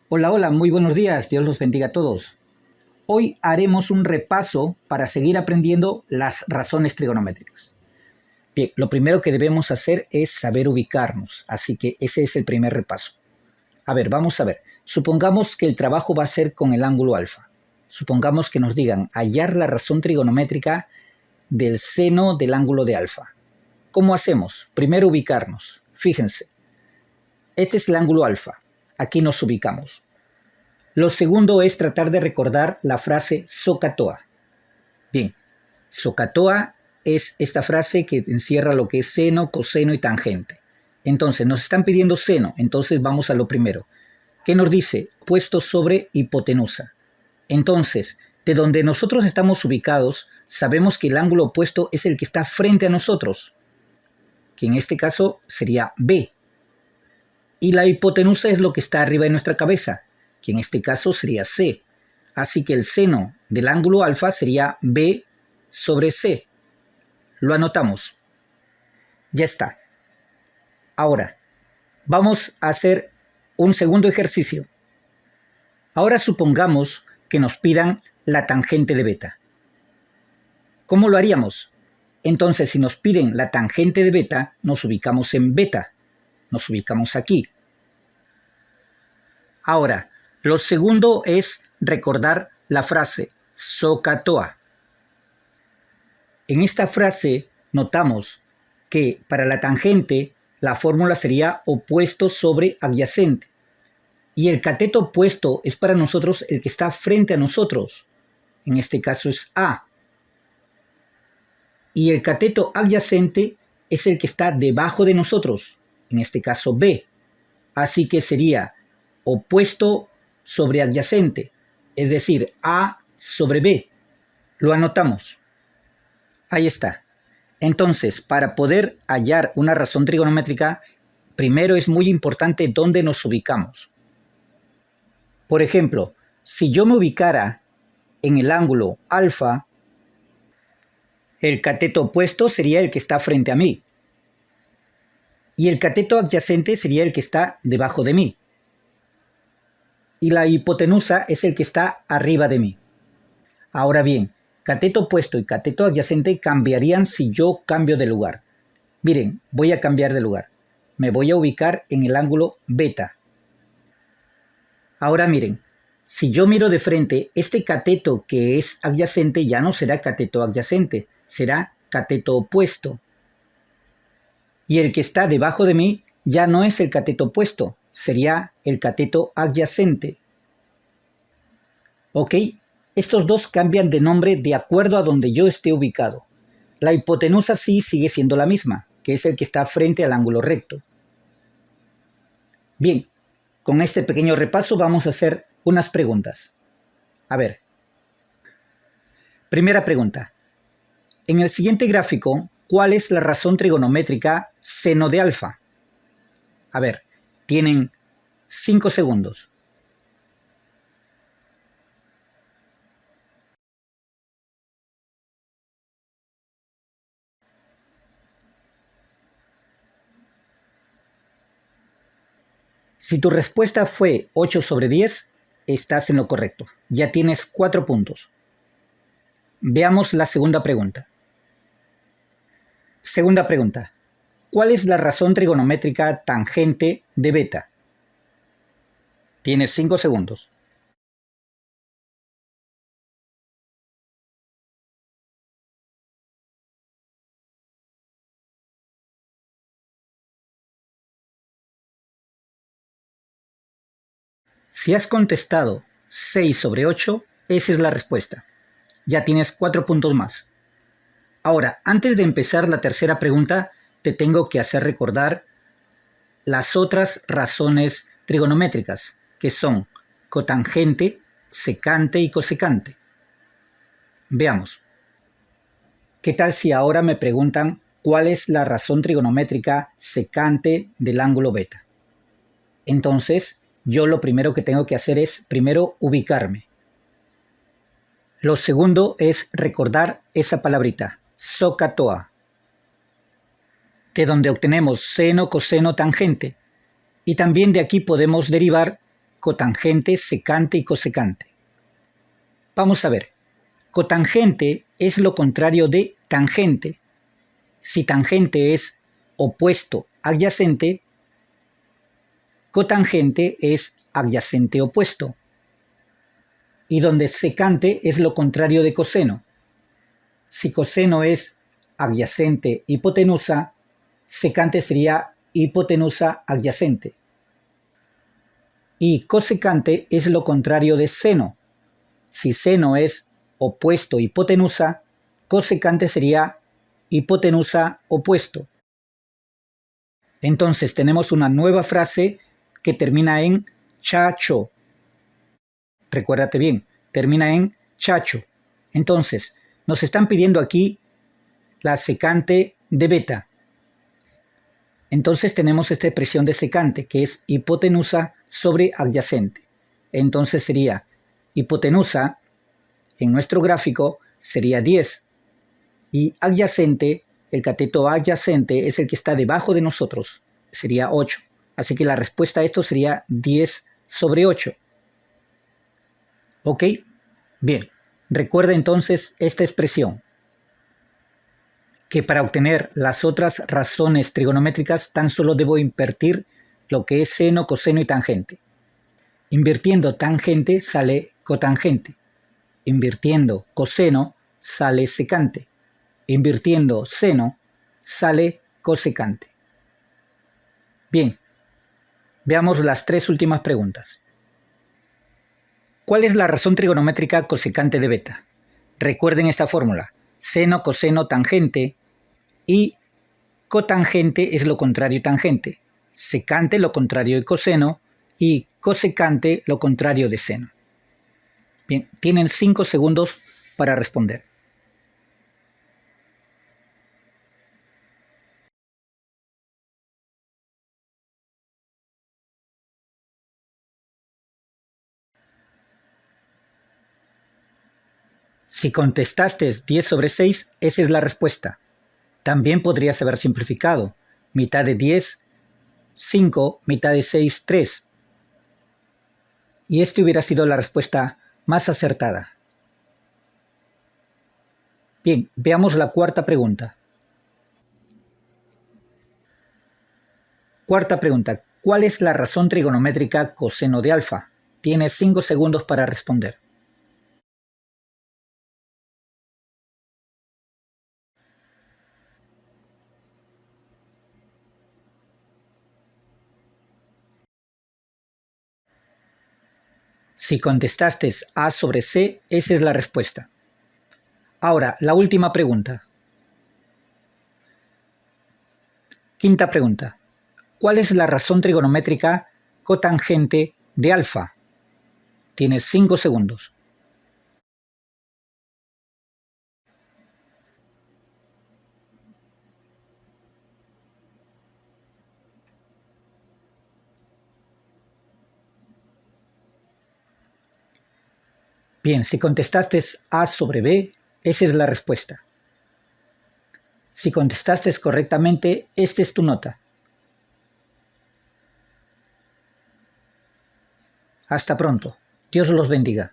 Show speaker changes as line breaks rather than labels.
Hola, hola, muy buenos días, Dios los bendiga a todos. Hoy haremos un repaso para seguir aprendiendo las razones trigonométricas. Bien, lo primero que debemos hacer es saber ubicarnos, así que ese es el primer repaso. A ver, vamos a ver. Supongamos que el trabajo va a ser con el ángulo alfa. Supongamos que nos digan hallar la razón trigonométrica del seno del ángulo de alfa. ¿Cómo hacemos? Primero ubicarnos. Fíjense, este es el ángulo alfa. Aquí nos ubicamos. Lo segundo es tratar de recordar la frase SOHCAHTOA. Bien, SOHCAHTOA es esta frase que encierra lo que es seno, coseno y tangente. Entonces, nos están pidiendo seno, entonces vamos a lo primero. ¿Qué nos dice? Puesto sobre hipotenusa. Entonces, de donde nosotros estamos ubicados, sabemos que el ángulo opuesto es el que está frente a nosotros, que en este caso sería B. Y la hipotenusa es lo que está arriba de nuestra cabeza, que en este caso sería C. Así que el seno del ángulo alfa sería B sobre C. Lo anotamos. Ya está. Ahora, vamos a hacer un segundo ejercicio. Ahora supongamos que nos pidan la tangente de beta. ¿Cómo lo haríamos? Entonces, si nos piden la tangente de beta, nos ubicamos en beta. Nos ubicamos aquí. Ahora, lo segundo es recordar la frase SOHCAHTOA. En esta frase notamos que para la tangente la fórmula sería opuesto sobre adyacente. Y el cateto opuesto es para nosotros el que está frente a nosotros. En este caso es A. Y el cateto adyacente es el que está debajo de nosotros. En este caso B. Así que sería opuesto sobre adyacente, es decir, A sobre B. Lo anotamos. Ahí está. Entonces, para poder hallar una razón trigonométrica, primero es muy importante dónde nos ubicamos. Por ejemplo, si yo me ubicara en el ángulo alfa, el cateto opuesto sería el que está frente a mí. Y el cateto adyacente sería el que está debajo de mí. Y la hipotenusa es el que está arriba de mí. Ahora bien, cateto opuesto y cateto adyacente cambiarían si yo cambio de lugar. Miren, voy a cambiar de lugar. Me voy a ubicar en el ángulo beta. Ahora miren, si yo miro de frente, este cateto que es adyacente ya no será cateto adyacente, será cateto opuesto. Y el que está debajo de mí ya no es el cateto opuesto, sería el cateto adyacente. ¿Ok? Estos dos cambian de nombre de acuerdo a donde yo esté ubicado. La hipotenusa sí sigue siendo la misma, que es el que está frente al ángulo recto. Bien, con este pequeño repaso vamos a hacer unas preguntas. A ver. Primera pregunta. En el siguiente gráfico, ¿cuál es la razón trigonométrica seno de alfa? A ver, tienen 5 segundos. Si tu respuesta fue 8 sobre 10, estás en lo correcto. Ya tienes 4 puntos. Veamos la segunda pregunta. Segunda pregunta. ¿Cuál es la razón trigonométrica tangente de beta? Tienes 5 segundos. Si has contestado 6 sobre 8, esa es la respuesta. Ya tienes 4 puntos más. Ahora, antes de empezar la tercera pregunta, te tengo que hacer recordar las otras razones trigonométricas, que son cotangente, secante y cosecante. Veamos. ¿Qué tal si ahora me preguntan cuál es la razón trigonométrica secante del ángulo beta? Entonces, yo lo primero que tengo que hacer es primero ubicarme. Lo segundo es recordar esa palabrita, SOHCAHTOA, de donde obtenemos seno, coseno, tangente. Y también de aquí podemos derivar cotangente, secante y cosecante. Vamos a ver. Cotangente es lo contrario de tangente. Si tangente es opuesto adyacente, cotangente es adyacente opuesto. Y donde secante es lo contrario de coseno. Si coseno es adyacente hipotenusa, secante sería hipotenusa adyacente. Y cosecante es lo contrario de seno. Si seno es opuesto hipotenusa, cosecante sería hipotenusa opuesto. Entonces tenemos una nueva frase que termina en chacho. Recuérdate bien, termina en chacho. Entonces, nos están pidiendo aquí la secante de beta. Entonces tenemos esta expresión de secante, que es hipotenusa sobre adyacente. Entonces sería hipotenusa, en nuestro gráfico, sería 10. Y adyacente, el cateto adyacente es el que está debajo de nosotros, sería 8. Así que la respuesta a esto sería 10 sobre 8. ¿Ok? Bien, recuerda entonces esta expresión, que para obtener las otras razones trigonométricas tan solo debo invertir lo que es seno, coseno y tangente. Invirtiendo tangente sale cotangente. Invirtiendo coseno sale secante. Invirtiendo seno sale cosecante. Bien, veamos las tres últimas preguntas. ¿Cuál es la razón trigonométrica cosecante de beta? Recuerden esta fórmula. Seno, coseno, tangente, y cotangente es lo contrario de tangente. Secante lo contrario de coseno y cosecante lo contrario de seno. Bien, tienen 5 segundos para responder. Si contestaste 10 sobre 6, esa es la respuesta. También podrías haber simplificado. Mitad de 10, 5, mitad de 6, 3. Y esta hubiera sido la respuesta más acertada. Bien, veamos la cuarta pregunta. Cuarta pregunta. ¿Cuál es la razón trigonométrica coseno de alfa? Tienes 5 segundos para responder. Si contestaste A sobre C, esa es la respuesta. Ahora, la última pregunta. Quinta pregunta. ¿Cuál es la razón trigonométrica cotangente de alfa? Tienes 5 segundos. Bien, si contestaste A sobre B, esa es la respuesta. Si contestaste correctamente, esta es tu nota. Hasta pronto. Dios los bendiga.